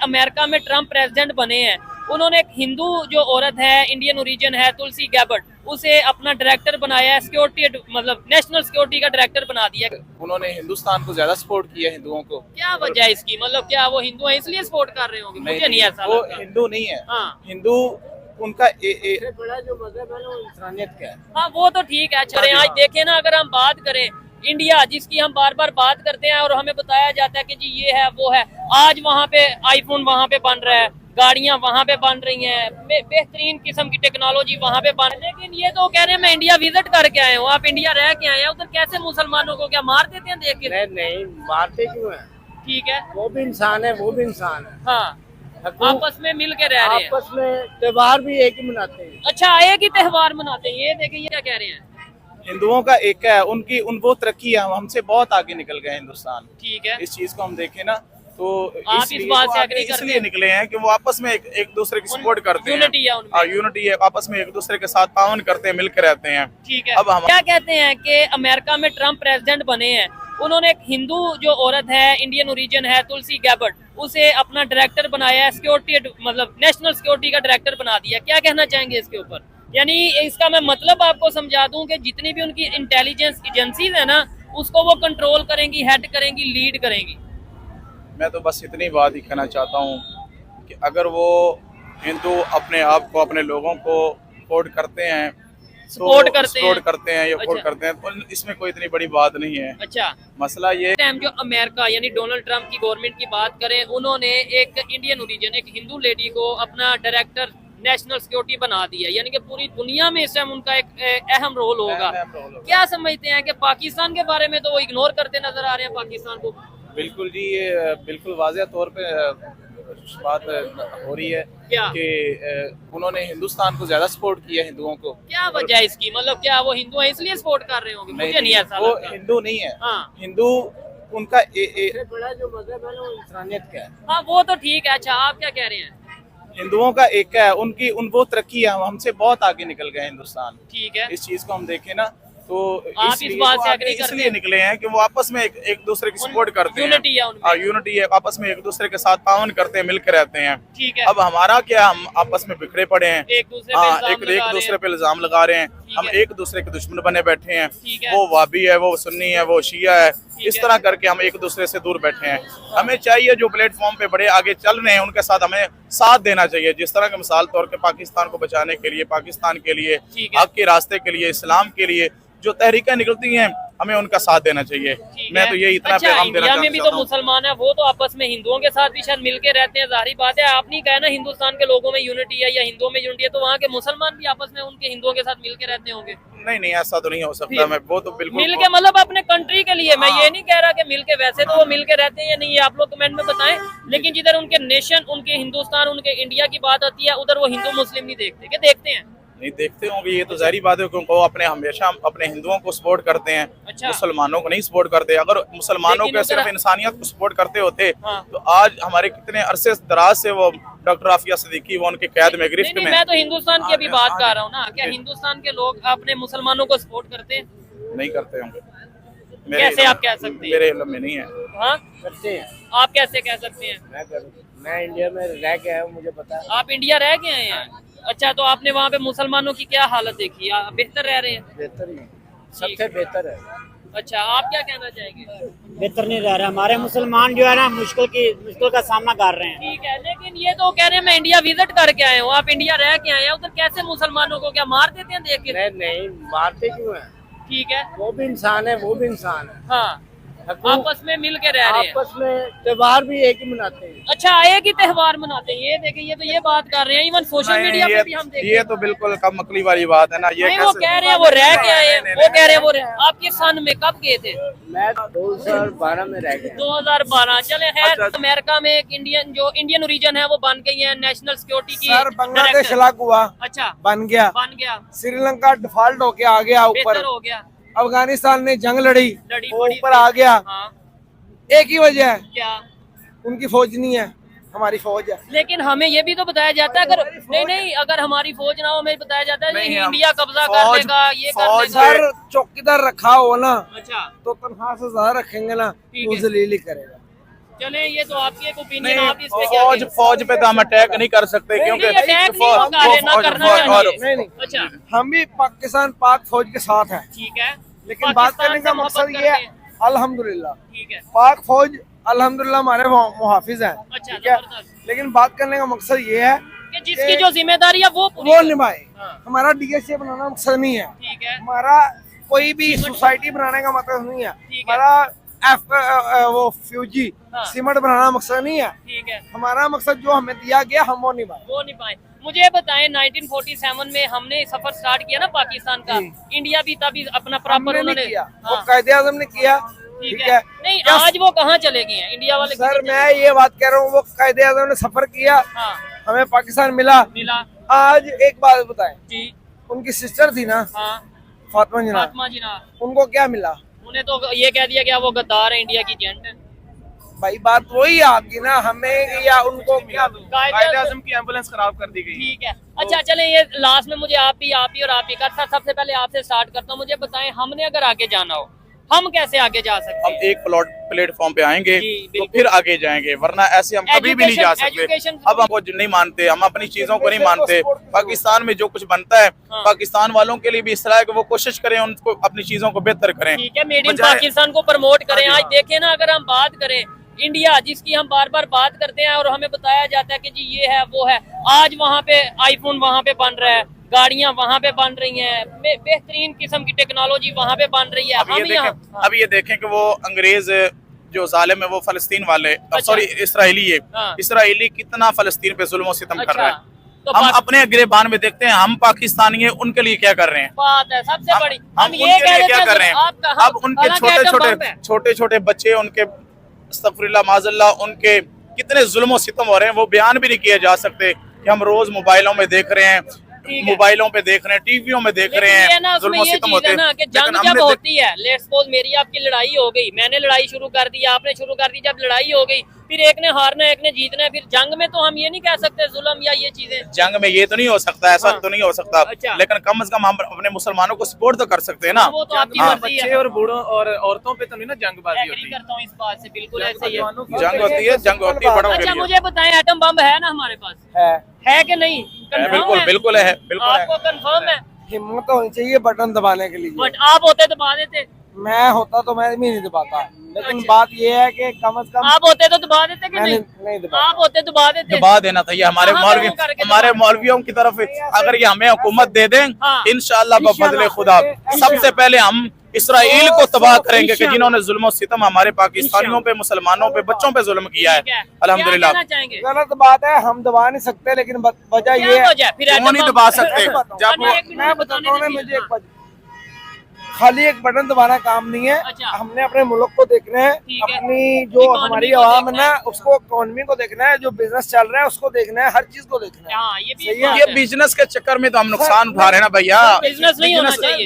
America में Trump president बने हैं, उन्होंने एक हिंदू जो औरत है, इंडियन ओरिजिन है, तुलसी गैबर्ट, उसे अपना डायरेक्टर बनाया है, सिक्योरिटी मतलब नेशनल सिक्योरिटी का डायरेक्टर बना दिया। उन्होंने हिंदुस्तान को ज्यादा सपोर्ट किया, हिंदुओं को। क्या वजह है इसकी? मतलब क्या वो हिंदू है इसलिए सपोर्ट कर रहे होंगे? मुझे नहीं ऐसा वो लगता। हिंदू नहीं है। हाँ हिंदू उनका बड़ा जो मजहब है ना वो इंसानियत का है। हाँ, वो तो ठीक है। चले आज देखें ना, अगर हम बात करें इंडिया जिसकी हम बार बार बात करते हैं और हमें बताया जाता है कि जी ये है वो है, आज वहाँ पे आईफोन वहाँ पे बन रहा है, गाड़ियाँ वहाँ पे बन रही हैं, बेहतरीन किस्म की टेक्नोलॉजी वहाँ पे बन, लेकिन ये तो कह रहे हैं मैं इंडिया विजिट करके आए हूँ। आप इंडिया रह के आए हैं, उधर कैसे मुसलमानों को क्या मार देते हैं देख के? नहीं मारते क्यों है? ठीक है, वो भी इंसान है, वो भी इंसान है। हाँ, आपस में मिल के रह रहे हैं। आपस में त्योहार भी एक ही मनाते हैं। अच्छा, एक ही त्योहार मनाते हैं। ये देखिए, ये क्या कह रहे हैं? हिंदुओं का एक है, उनकी वो तरक्की है, हमसे बहुत आगे निकल गए हिंदुस्तान। ठीक है, इस चीज को हम देखें ना तो आप इस बात से एग्री करते इसलिए हैं? निकले हैं कि वो आपस में एक दूसरे की सपोर्ट करते हैं। यूनिटी है उनमें। यूनिटी है, आपस में एक दूसरे के साथ ताउन करते हैं, मिलकर रहते हैं। ठीक है। अब हम क्या कहते हैं कि अमेरिका में ट्रम्प प्रेसिडेंट बने हैं, उन्होंने एक हिंदू जो औरत है, इंडियन ओरिजिन है, तुलसी गैबर्ट, उसे अपना डायरेक्टर बनाया है, सिक्योरिटी मतलब नेशनल सिक्योरिटी का डायरेक्टर बना दिया। क्या कहना चाहेंगे इसके ऊपर? यानी इसका मैं मतलब आपको समझा दूं कि जितनी भी उनकी इंटेलिजेंस एजेंसीज है ना, उसको वो कंट्रोल करेंगी, हेड करेंगी, लीड करेंगी। मैं तो बस इतनी बात ही कहना चाहता हूँ कि अगर वो हिंदू अपने आप को, अपने लोगों को सपोर्ट करते हैं, सपोर्ट करते हैं या अच्छा। सपोर्ट करते हैं, तो इसमें कोई इतनी बड़ी बात नहीं है। अच्छा, मसला ये टाइम जो अमेरिका यानी डोनाल्ड ट्रम्प की गवर्नमेंट की बात करें, उन्होंने एक इंडियन ओरिजिन, एक हिंदू लेडी को अपना डायरेक्टर नेशनल सिक्योरिटी बना दिया, यानी कि पूरी दुनिया में इस टाइम उनका एक अहम रोल होगा। क्या समझते हैं कि पाकिस्तान के बारे में तो वो इग्नोर करते नजर आ रहे हैं पाकिस्तान को? बिल्कुल जी, ये बिल्कुल वाज़ेह तौर पे बात हो रही है क्या? कि उन्होंने हिंदुस्तान को ज्यादा सपोर्ट किया, हिंदुओं को। क्या वजह है इसकी? मतलब क्या वो हिंदू है इसलिए सपोर्ट कर रहे होंगे? मुझे नहीं ऐसा वो लगता। हिंदू नहीं है। हाँ हिंदू उनका बड़ा जो मजहब है ना वो इंसानियत का है। हाँ, वो तो ठीक है। अच्छा, आप क्या कह रहे हैं? हिंदुओं का एक है, वो तरक्की है, हमसे बहुत आगे निकल गए हिंदुस्तान। ठीक है, इस चीज को हम देखें ना तो आप इस बात से एग्री करते इसलिए हैं? निकले हैं कि वो आपस में एक दूसरे की सपोर्ट करते हैं। यूनिटी है उनमें। यूनिटी है, आपस में एक दूसरे के साथ ताउन करते हैं, मिलकर रहते हैं। ठीक है। अब हमारा क्या, हम आपस में बिखरे पड़े हैं, एक दूसरे पे हाँ, इल्जाम एक लगा रहे दूसरे हैं। पे इल्जाम लगा रहे हैं, ठीक हम है। एक दूसरे के दुश्मन बने बैठे हैं। ठीक है। वो वाबी है, वो सुन्नी है, वो शिया है, इस है। तरह करके हम एक दूसरे से दूर बैठे हैं। हमें चाहिए जो प्लेटफॉर्म पे बड़े आगे चल रहे हैं उनके साथ हमें साथ देना चाहिए। जिस तरह के मिसाल तौर पे पाकिस्तान को बचाने के लिए, पाकिस्तान के लिए, ठीक है। हक के रास्ते के लिए, इस्लाम के लिए जो तहरीकें निकलती हैं, हमें उनका साथ देना चाहिए। मैं तो ये इतना अच्छा, पैगाम देना इंडिया में भी तो चाहता हूँ। मुसलमान है, वो तो आपस में हिंदुओं के साथ भी शायद मिलके रहते हैं। जाहिर बात है, आप नहीं कहे ना हिंदुस्तान के लोगों में यूनिटी है या हिंदुओं में यूनिटी है, तो वहाँ के मुसलमान भी आपस में उनके हिंदुओं के साथ मिलके रहते होंगे। नहीं, ऐसा तो नहीं हो सकता। मैं वो तो बिल्कुल मिल के मतलब अपने कंट्री के लिए, मैं हाँ। ये नहीं कह रहा कि मिल के, वैसे तो वो मिल के रहते हैं या नहीं, ये आप लोग कमेंट में बताएं। लेकिन जिधर उनके नेशन, उनके हिंदुस्तान, उनके इंडिया की बात आती है, उधर वो हिंदू मुस्लिम नहीं देखते। क्या देखते हैं? नहीं देखते होंगे, ये तो जाहिर बात है, क्योंकि वो हमेशा अपने हिंदुओं को सपोर्ट करते हैं। अच्छा। मुसलमानों को नहीं सपोर्ट करते। अगर मुसलमानों लेकिन के सिर्फ उधर- इंसानियत को सपोर्ट करते होते हाँ। तो आज हमारे कितने अरसे दराज से वो डॉक्टर आफिया सिद्दीकी वो उनके कैद में, गिरफ्त नहीं, में। मैं तो हिंदुस्तान की अभी हाँ, बात हाँ, कर रहा हूँ ना। क्या हिंदुस्तान के लोग अपने मुसलमानों को सपोर्ट करते हैं? नहीं करते होंगे। कैसे आप कह सकते हैं? मेरे इल्म में नहीं है। हाँ, करते हैं। आप कैसे कह सकते हैं? मैं इंडिया में रह के आया हूँ, मुझे पता है। आप इंडिया रह के आए हैं? अच्छा, तो आपने वहाँ पे मुसलमानों की क्या हालत देखी? आप बेहतर रह रहे हैं? बेहतर ही है, सबसे बेहतर है। अच्छा, आप क्या कहना चाहेंगे? बेहतर नहीं रह रहा। हमारे मुसलमान जो है ना मुश्किल का सामना कर रहे हैं। ठीक है, लेकिन ये तो कह रहे हैं मैं इंडिया विजिट करके आए हूँ। आप इंडिया रह के आए हैं, उधर कैसे मुसलमानों को क्या मार देते हैं देख के? नहीं मारते क्यों है? ठीक है, वो भी इंसान है, वो भी इंसान है। हाँ, आपस में मिल के रह रहे हैं। आपस में त्योहार भी एक ही मनाते हैं। अच्छा, एक ही त्योहार मनाते हैं। ये देखिए, ये तो ये बात कर रहे हैं। इवन सोशल नहीं, मीडिया पे भी हम देखते ये हैं। तो बिल्कुल कम अकली वाली बात है ना। ये नहीं, वो कह रहे हैं वो रह के आए हैं, वो कह रहे हैं वो आपके सन में कब गए थे? मैं 2012 में रह गया। 2012। चले खैर, अच्छा। अमेरिका में एक इंडियन ओरिजिन है, वो बन गई है नेशनल सिक्योरिटी की सर बांग्लादेश डायरेक्टर। अलग हुआ, अच्छा, बन गया। बन गया, श्रीलंका डिफॉल्ट होके आ गया ऊपर। बेहतर हो गया, अफगानिस्तान ने जंग लड़ी, वो बड़ी ऊपर आ गया। हाँ, एक ही वजह है, क्या? उनकी फौज नहीं है, हमारी फौज है। लेकिन हमें ये भी तो बताया जाता है, अगर नहीं अगर हमारी फौज ना हो, हमें बताया जाता है नहीं, नहीं, हम इंडिया कब्जा कर फौज- लेगा, ये कर फौज- लेगा। सर चौकीदार रखा हो ना अच्छा, तो तनख्वाह से ज्यादा रखेंगे ना ठीक तो है। जलील ही करेगा। चले ये तो आपकी एक ओपिनियन, नहीं, आप इस पे क्या फौज कहेंगे? फौज पे तो हम अटैक नहीं कर सकते क्योंकि नहीं, attack नहीं वो कर रहे, ना करना चाहिए। नहीं नहीं, अच्छा हम भी पाकिस्तान पाक फौज के साथ हैं, ठीक है, लेकिन बात पाकिस्तान करने से का मोहब्बत मकसद ये करते है, हैं। अल्हम्दुलिल्लाह ठीक है, पाक फौज अल्हम्दुलिल्लाह हमारे मुहाफिज हैं, अच्छा, ठीक है। जबरदस्त। लेकिन बात करने का मकसद ये है कि जिसकी जो जिम्मेदारी है वो पूरी वो करें। निभाए। हाँ। हमारा डीएसए बनाना मकसद नहीं है, ठीक है, हमारा कोई भी सोसाइटी बनाने का मकसद नहीं है, ठीक है। हमारा वो फ्यूजी हाँ। सीमेंट बनाना मकसद नहीं है। ठीक है, हमारा मकसद जो हमें दिया गया हम वो निभाए। वो नहीं पाए। मुझे बताएं 1947 में हमने सफर स्टार्ट किया ना पाकिस्तान का, इंडिया भी तभी अपना प्रॉपर हमने नहीं उन्होंने किया, हाँ, वो कायदे आजम ने किया, ठीक ठीक है। है। नहीं क्या- आज वो कहाँ चले गए हैं इंडिया वाले? सर किधर मैं चले ये बात कह रहा हूँ, वो कायदे आजम ने सफर किया, गए? हाँ, हमें पाकिस्तान मिला। मिला आज एक बात बताएं, जी, उनकी सिस्टर थी ना हाँ, फातिमा जिना, फातिमा जी ना, उनको क्या मिला? उन्हें तो ये कह दिया गया वो गद्दार है, इंडिया की एजेंट है। भाई बात वही आती ना, हमें या उनको क्या? कायदे आजम की एम्बुलेंस खराब कर दी गई। ठीक है, अच्छा चले ये लास्ट में मुझे आप ही और आप ही कर सबसे पहले आपसे स्टार्ट करता हूँ। मुझे बताएं हमने अगर आगे जाना हो हम कैसे आगे जा सकते हम हैं? एक प्लेटफॉर्म पे आएंगे जी, तो बिल्कुल। फिर आगे जाएंगे, वरना ऐसे हम कभी भी नहीं जा सकते। education- अब हम वो नहीं मानते, हम अपनी चीजों को नहीं मानते। पाकिस्तान में जो कुछ बनता है हाँ। पाकिस्तान वालों के लिए भी इस तरह है कि वो कोशिश करें उनको अपनी चीजों को बेहतर करें। ठीक है, मेड इन बजाय- पाकिस्तान को प्रमोट करें। हाँ आज जी, देखें ना, अगर हम बात करें इंडिया जिसकी हम बार बार बात करते हैं और हमें बताया जाता है कि जी ये है वो है, आज वहाँ पे आईफोन वहाँ पे बन रहा है, गाड़ियाँ वहाँ पे बन रही हैं, बेहतरीन किस्म की टेक्नोलॉजी वहाँ पे बन रही है। अब ये देखें कि वो अंग्रेज जो जालिम है वो फलस्तीन वाले, अच्छा। सॉरी इसराइली है, हाँ। इसराइली कितना फलस्तीन पे जुल्म और सितम कर रहा है। तो हम बात अपने गिरेबान में देखते हैं हम पाकिस्तानी हैं, उनके लिए क्या कर रहे हैं? बात है सबसे बड़ी, हम ये उनके कह लिए देते क्या कर रहे हैं? आपका अब उनके छोटे छोटे बच्चे, उनके अस्तगफिरुल्लाह माज़अल्लाह, उनके कितने जुल्म और सितम हो रहे हैं वो बयान भी नहीं किए जा सकते कि हम रोज मोबाइलों में देख रहे हैं, ठीक है। मोबाइलों पे देख रहे हैं, टीवियों में देख रहे लेकिन ये हैं, ना उसमें जुल्म और ये सितम चीज होते है हैं। ना कि लेकिन जंग हमने जब होती है, लेट्स सपोज मेरी आपकी लड़ाई हो गई, मैंने लड़ाई शुरू कर दी, आपने शुरू कर दी, जब लड़ाई हो गई फिर एक ने हारना है एक ने जीतना है, फिर जंग में तो हम ये नहीं कह सकते जुल्म या ये चीजें। जंग में ये तो नहीं हो सकता, ऐसा हाँ। तो नहीं हो सकता, अच्छा। लेकिन कम से कम हम अपने मुसलमानों को सपोर्ट तो कर सकते हैं ना। वो तो आपकी हाँ। मर्जी है। बच्चे और बूढ़ों और औरतों पे तो नहीं ना जंगबाजी एग्री होती। करता हूँ इस बात से, बिल्कुल ऐसे ही है। जंग होती है, जंग होती है बड़ों के अच्छा लिए। मुझे बताएं एटम बम है ना हमारे पास, है कि नहीं? Confirm बिल्कुल है? बिल्कुल है, बिल्कुल है। आपको कंफर्म है? हिम्मत होनी चाहिए बटन दबाने के लिए। बट आप होते दबा देते, मैं होता तो मैं भी नहीं दबाता, लेकिन अच्छा। बात ये है कि कम से कम आप होते तो दबा देते कि मैं नहीं? नहीं दबाता। आप होते दबा देते। दबा देना चाहिए हमारे कहाँ पे मौलवी, वो करके हमारे दबा- मौलवियों की तरफ अगर ये हमें हुकूमत दे दें हाँ। इंशाअल्लाह बफज़ले खुदा इंशाअल्लाह। सबसे पहले हम इसराइल को तबाह करेंगे कि इंशाअल्लाह। जिन्होंने जुल्म और सितम हमारे पाकिस्तानियों पे, मुसलमानों पे, बच्चों पे जुल्म किया ठीक है, है। क्या अल्हम्दुलिल्लाह। कहना चाहेंगे? गलत बात है, हम दबा नहीं सकते, लेकिन वजह ये क्या है, वजह? फिर क्यों एटम नहीं बम- दबा सकते? अच्छा, जब वो- एक मिनट मैं बताने बताता हूँ ना, दीजिए। मुझे एक बात, खाली एक बटन दबाना काम नहीं है। अच्छा। हमने अपने मुल्क को देखना है, ठीक है। अपनी जो इकॉनमी हमारी को आवाम है देखना ना है। उसको, इकोनॉमी को देखना है, जो बिजनेस चल रहा है उसको देखना है, हर चीज को देखना है। हाँ, ये भी सही एक है। बात ये बिजनेस के चक्कर में तो हम नुकसान उठा रहे हैं ना भैया। बिजनेस नहीं होना चाहिए।